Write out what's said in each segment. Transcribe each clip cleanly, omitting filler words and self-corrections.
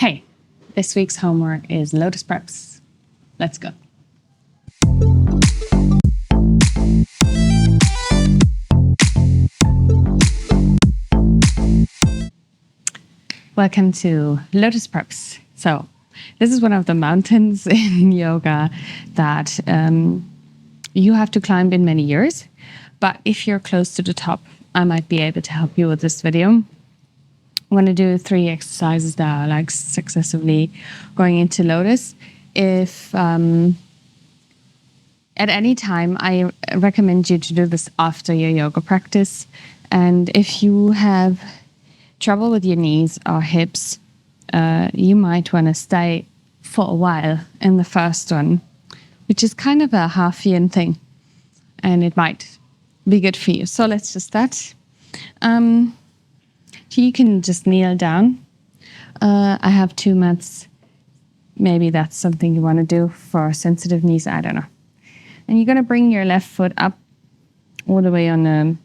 Hey, this week's homework is Lotus Preps. Let's go. Welcome to Lotus Preps. So this is one of the mountains in yoga that you have to climb in many years. But if you're close to the top, I might be able to help you with this video. I'm going to do 3 exercises that are like successively going into Lotus. If at any time, I recommend you to do this after your yoga practice. And if you have trouble with your knees or hips, you might want to stay for a while in the first one, which is kind of a half-year thing, and it might be good for you. So let's just start. You can just kneel down. I have 2 mats. Maybe that's something you want to do for sensitive knees. I don't know. And you're going to bring your left foot up all the way on the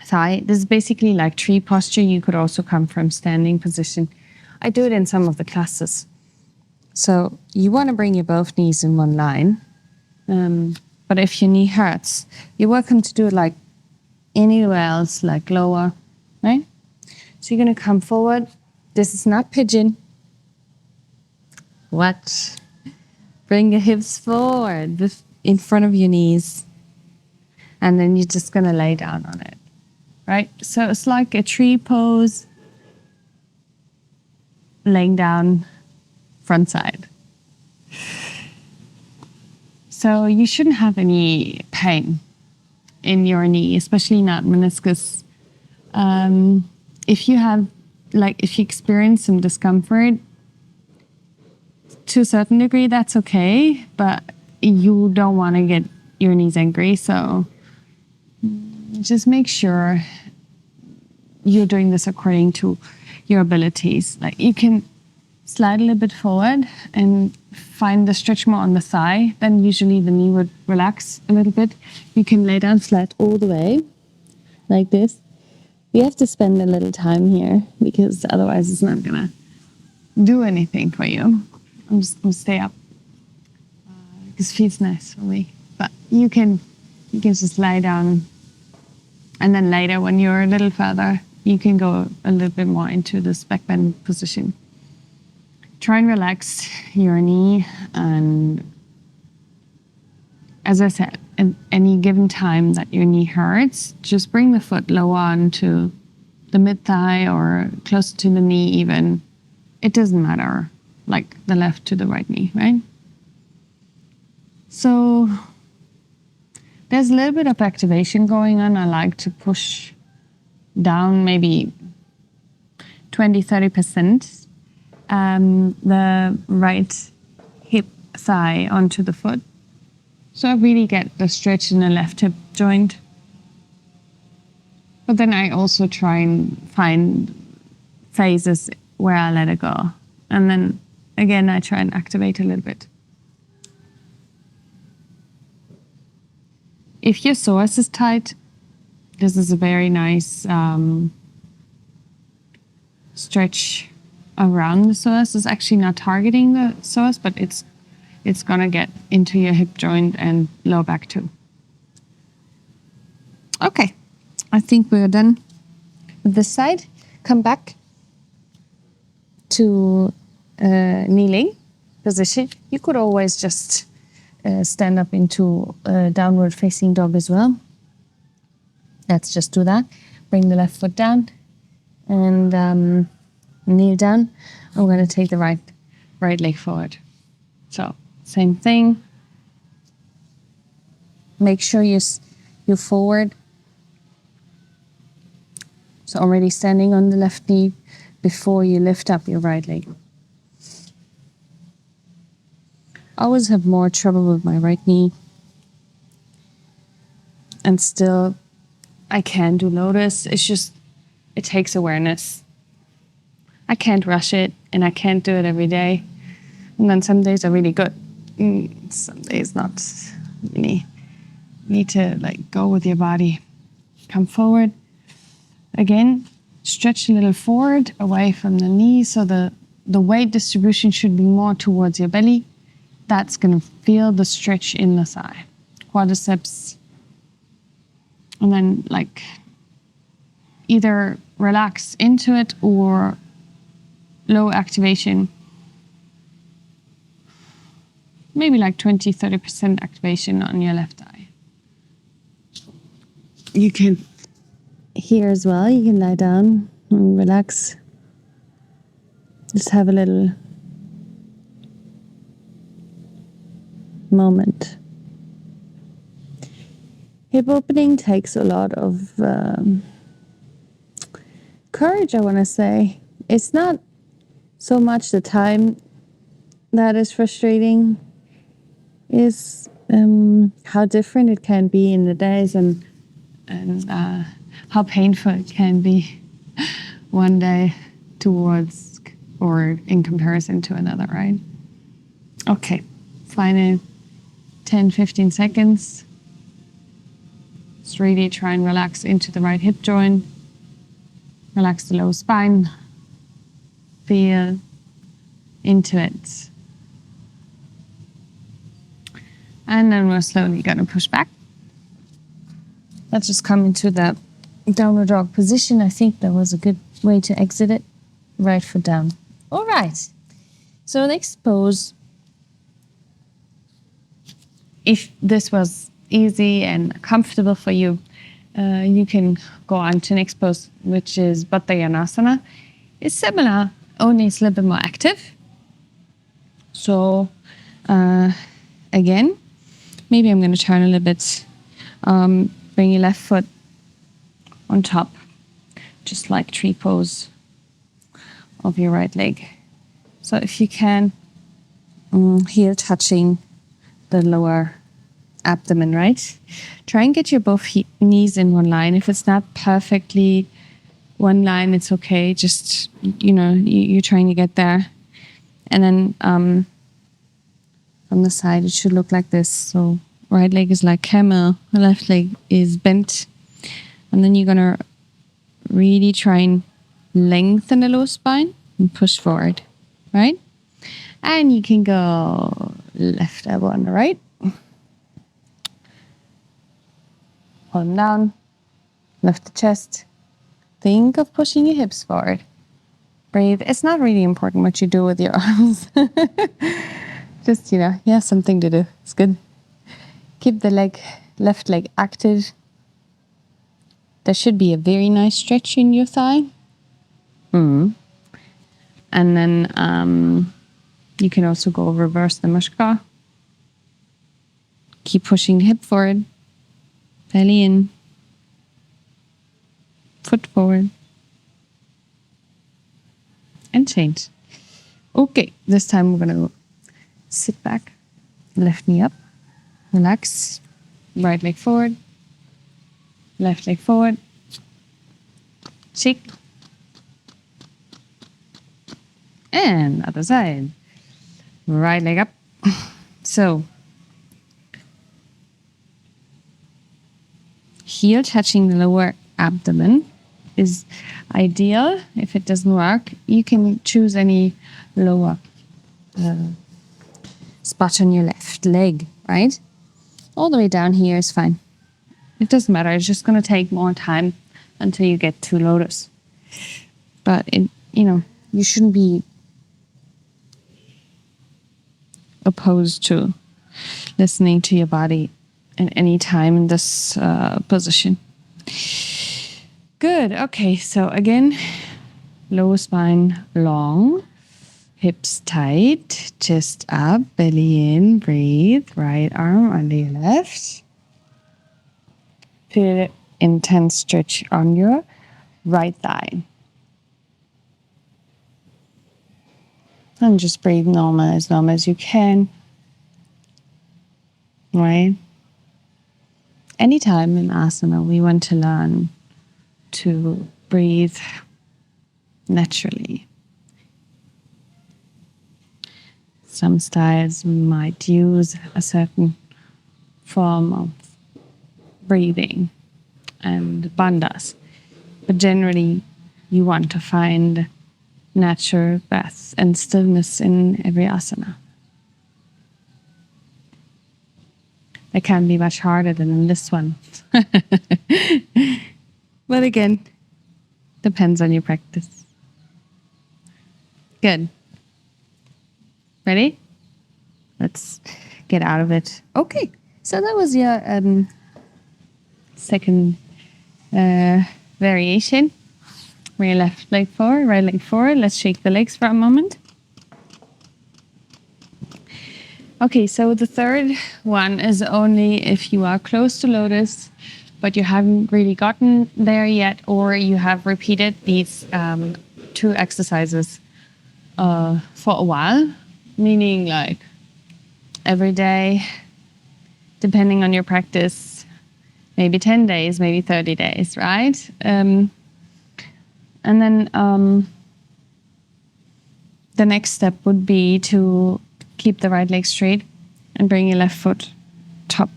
thigh. This is basically like tree posture. You could also come from standing position. I do it in some of the classes. So you want to bring your both knees in one line. But if your knee hurts, you're welcome to do it like anywhere else, like lower, right? So you're going to come forward. This is not pigeon. What? Bring your hips forward in front of your knees. And then you're just going to lay down on it, right? So it's like a tree pose, laying down front side. So you shouldn't have any pain in your knee, especially not meniscus. If you experience some discomfort, to a certain degree, that's okay, but you don't want to get your knees angry. So just make sure you're doing this according to your abilities. Like you can slide a little bit forward and find the stretch more on the thigh. Then usually the knee would relax a little bit. You can lay down flat all the way, like this. You have to spend a little time here because otherwise it's not gonna do anything for you. I'm just gonna stay up. This feels nice for me. But you can just lie down, and then later when you're a little further, you can go a little bit more into this back bend position. Try and relax your knee, and as I said, at any given time that your knee hurts, just bring the foot lower onto the mid-thigh or closer to the knee even. It doesn't matter, like the left to the right knee, right? So there's a little bit of activation going on. I like to push down maybe 20-30%. The right hip thigh onto the foot. So I really get the stretch in the left hip joint. But then I also try and find phases where I let it go. And then again, I try and activate a little bit. If your psoas is tight, this is a very nice stretch around the psoas. It's actually not targeting the psoas, but it's gonna get into your hip joint and lower back too. Okay, I think we're done with this side. Come back to kneeling position. You could always just stand up into downward facing dog as well. Let's just do that. Bring the left foot down and kneel down. I'm going to take the right leg forward. So same thing. Make sure you're forward. So already standing on the left knee before you lift up your right leg. I always have more trouble with my right knee. And still, I can do Lotus. It's just, it takes awareness. I can't rush it, and I can't do it every day. And then some days are really good. Some days not. You need to like go with your body. Come forward. Again, stretch a little forward, away from the knee, so the the weight distribution should be more towards your belly. That's going to feel the stretch in the thigh, quadriceps, and then like either relax into it or low activation. Maybe like 20-30% activation on your left thigh. You can, here as well, you can lie down and relax. Just have a little moment. Hip opening takes a lot of courage, I want to say. It's not so much the time that is frustrating, is how different it can be in the days and how painful it can be one day towards or in comparison to another, right? Okay, final 10-15 seconds. Just really try and relax into the right hip joint. Relax the low spine. Feel into it. And then we're slowly going to push back. Let's just come into that downward dog position. I think that was a good way to exit it. Right foot down. All right. So next pose. If this was easy and comfortable for you, you can go on to next pose, which is Vatayanasana. It's similar, only it's a little bit more active. So again, maybe I'm going to turn a little bit. Bring your left foot on top, just like tree pose of your right leg. So if you can, heel touching the lower abdomen, right? Try and get your both knees in one line. If it's not perfectly one line, it's okay. Just, you're trying to get there. And then from the side, it should look like this. So right leg is like camel, the left leg is bent. And then you're going to really try and lengthen the low spine and push forward, right? And you can go left elbow on the right. Hold them down. Lift the chest. Think of pushing your hips forward. Breathe. It's not really important what you do with your arms. Just, you have something to do. It's good. Keep the left leg active. There should be a very nice stretch in your thigh. And then you can also go reverse the mushka. Keep pushing the hip forward. Belly in. Foot forward. And change. Okay, this time we're going to sit back. Left knee up. Relax. Right leg forward. Left leg forward. Cheek. And other side. Right leg up. So, heel touching the lower abdomen is ideal. If it doesn't work, you can choose any lower spot on your left leg, right? All the way down here is fine. It doesn't matter. It's just going to take more time until you get to lotus. But, you shouldn't be opposed to listening to your body at any time in this position. Good. Okay. So again, lower spine long, hips tight, chest up, belly in, breathe. Right arm under your left. Feel intense stretch on your right thigh. And just breathe normal as you can. Right? Anytime in asana, we want to learn to breathe naturally. Some styles might use a certain form of breathing and bandhas, but generally you want to find natural breath and stillness in every asana. It can be much harder than in this one. But again, depends on your practice. Good. Ready? Let's get out of it. Okay, so that was your second variation. Bring your left leg forward, right leg forward. Let's shake the legs for a moment. Okay, so the third one is only if you are close to lotus, but you haven't really gotten there yet, or you have repeated these two exercises for a while, meaning like every day, depending on your practice, maybe 10 days, maybe 30 days, right? And then the next step would be to keep the right leg straight and bring your left foot top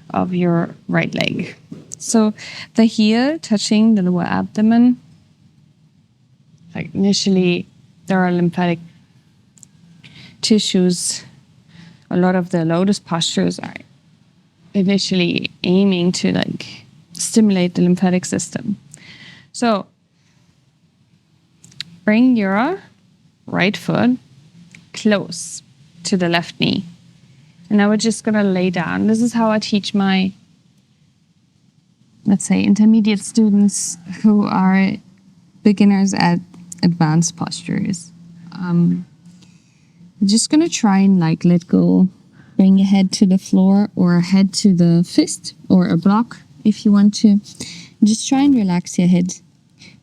of your right leg. So the heel touching the lower abdomen. Like initially, there are lymphatic tissues. A lot of the lotus postures are initially aiming to like stimulate the lymphatic system. So bring your right foot close to the left knee. And now we're just going to lay down. This is how I teach my, let's say, intermediate students who are beginners at advanced postures. I'm just going to try and like let go. Bring your head to the floor or head to the fist or a block if you want to. Just try and relax your head.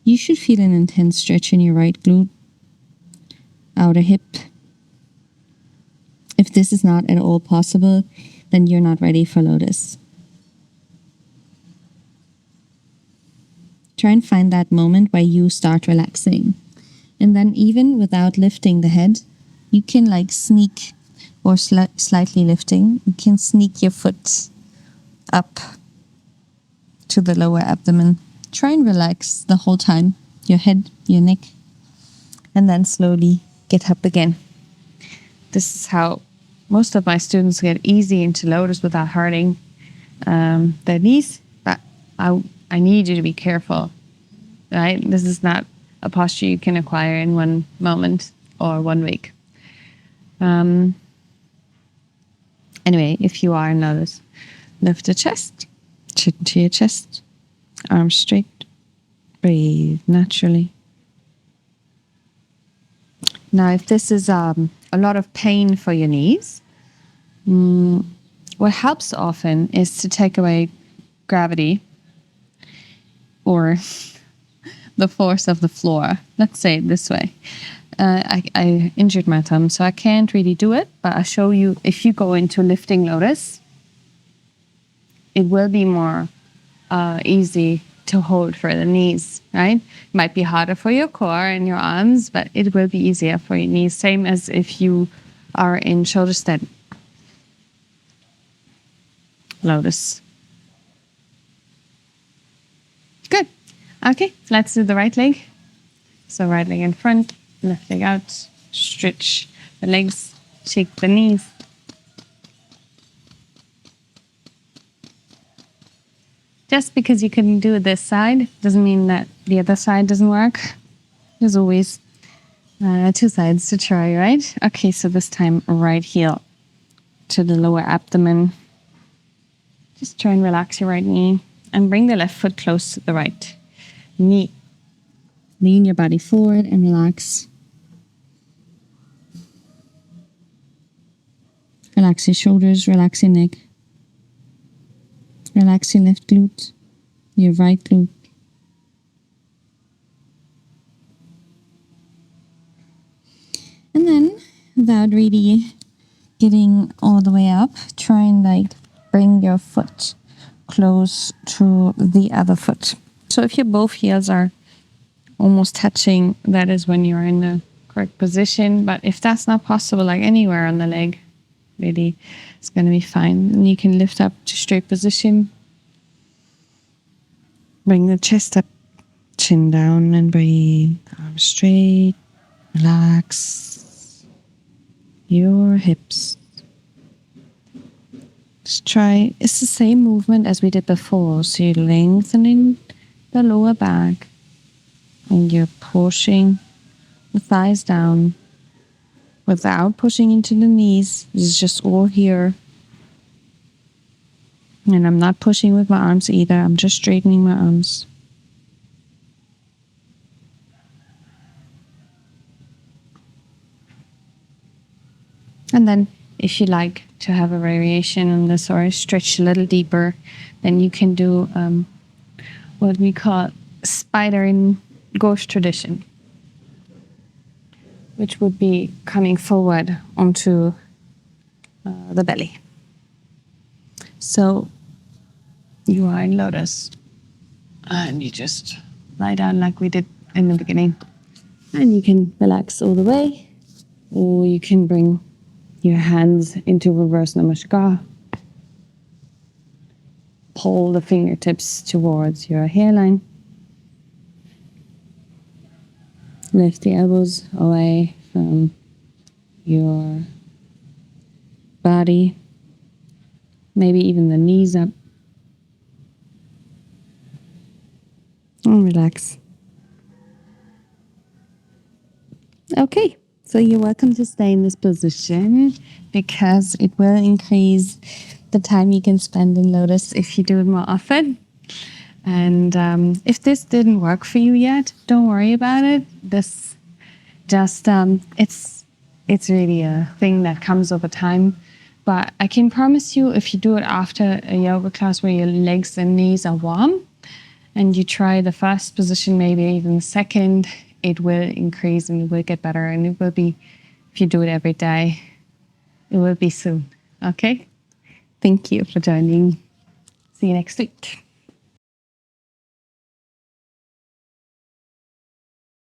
You should feel an intense stretch in your right glute, outer hip. If this is not at all possible, then you're not ready for lotus. Try and find that moment where you start relaxing. And then even without lifting the head, you can like sneak or slightly lifting, you can sneak your foot up to the lower abdomen. Try and relax the whole time, your head, your neck, and then slowly get up again. This is how most of my students get easy into lotus without hurting their knees, but I need you to be careful, right? This is not a posture you can acquire in one moment or 1 week. Anyway, if you are in lotus, lift the chest, chin to your chest, arms straight, breathe naturally. Now, if this is a lot of pain for your knees, what helps often is to take away gravity or the force of the floor. Let's say it this way. I injured my thumb, so I can't really do it, but I'll show you if you go into lifting lotus, it will be more easy to hold for the knees, right? It might be harder for your core and your arms, but it will be easier for your knees. Same as if you are in shoulder stand. Lotus. Good. Okay, let's do the right leg. So right leg in front, left leg out, stretch the legs, shake the knees. Just because you couldn't do it this side doesn't mean that the other side doesn't work. There's always two sides to try, right? Okay, so this time right heel to the lower abdomen. Just try and relax your right knee and bring the left foot close to the right knee. Lean your body forward and relax. Relax your shoulders, relax your neck. Relax your left glute, your right glute. And then, without really getting all the way up, try and like bring your foot close to the other foot. So if your both heels are almost touching, that is when you're in the correct position. But if that's not possible, like anywhere on the leg, really, it's going to be fine. And you can lift up to straight position. Bring the chest up, chin down, and breathe. Arms straight, Relax your hips. Just try, it's the same movement as we did before. So you're lengthening the lower back and you're pushing the thighs down without pushing into the knees. It's just all here. And I'm not pushing with my arms either. I'm just straightening my arms. And then if you like to have a variation on this or stretch a little deeper, then you can do what we call spider in Ghosh tradition, which would be coming forward onto the belly. So you are in lotus and you just lie down like we did in the beginning. And you can relax all the way, or you can bring your hands into reverse namaskar. Pull the fingertips towards your hairline. Lift the elbows away from your body. Maybe even the knees up. And relax. Okay, so you're welcome to stay in this position because it will increase the time you can spend in lotus if you do it more often. And if this didn't work for you yet, don't worry about it. This just, it's really a thing that comes over time. But I can promise you, if you do it after a yoga class where your legs and knees are warm, and you try the first position, maybe even the second, it will increase and it will get better. And it will be, if you do it every day, it will be soon. Okay? Thank you for joining. See you next week.